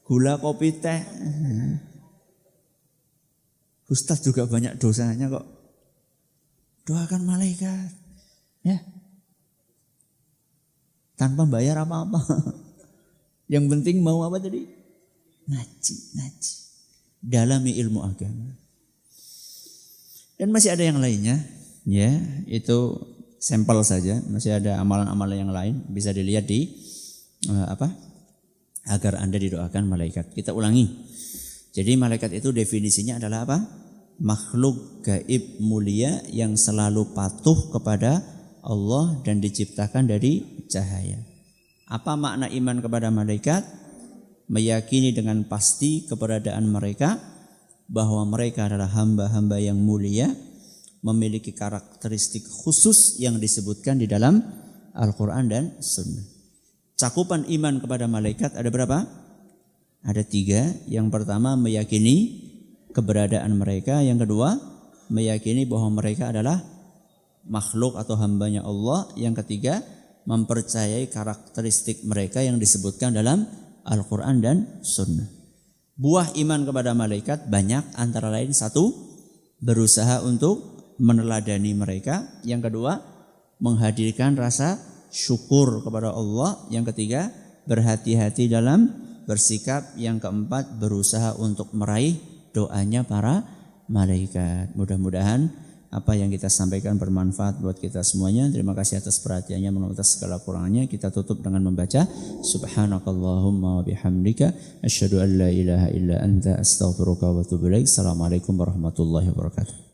Gula, kopi, teh. Ustadz juga banyak dosanya kok. Doakan malaikat, ya. Tanpa bayar apa-apa. Yang penting mau apa tadi? Ngaji. Dalami ilmu agama. Dan masih ada yang lainnya. Ya, itu sampel saja. Masih ada amalan-amalan yang lain bisa dilihat di agar Anda didoakan malaikat. Kita ulangi. Jadi malaikat itu definisinya adalah apa? Makhluk gaib mulia yang selalu patuh kepada Allah dan diciptakan dari cahaya. Apa makna iman kepada malaikat? Meyakini dengan pasti keberadaan mereka, bahwa mereka adalah hamba-hamba yang mulia, memiliki karakteristik khusus yang disebutkan di dalam Al-Quran dan Sunnah. Cakupan iman kepada malaikat ada berapa? Ada 3. Yang pertama meyakini keberadaan mereka. Yang kedua meyakini bahwa mereka adalah makhluk atau hambanya Allah. Yang ketiga mempercayai karakteristik mereka yang disebutkan dalam Al-Quran dan Sunnah. Buah iman kepada malaikat banyak, antara lain 1, berusaha untuk meneladani mereka. Yang kedua, menghadirkan rasa syukur kepada Allah. Yang ketiga, berhati-hati dalam bersikap. Yang keempat, berusaha untuk meraih doanya para malaikat. Mudah-mudahan apa yang kita sampaikan bermanfaat buat kita semuanya. Terima kasih atas perhatiannya, atas segala kurangannya. Kita tutup dengan membaca Subhanakallahumma wa bihamdika asyhadu an la ilaha illa anta astaghfiruka wa atubu ilaik. Assalamualaikum warahmatullahi wabarakatuh.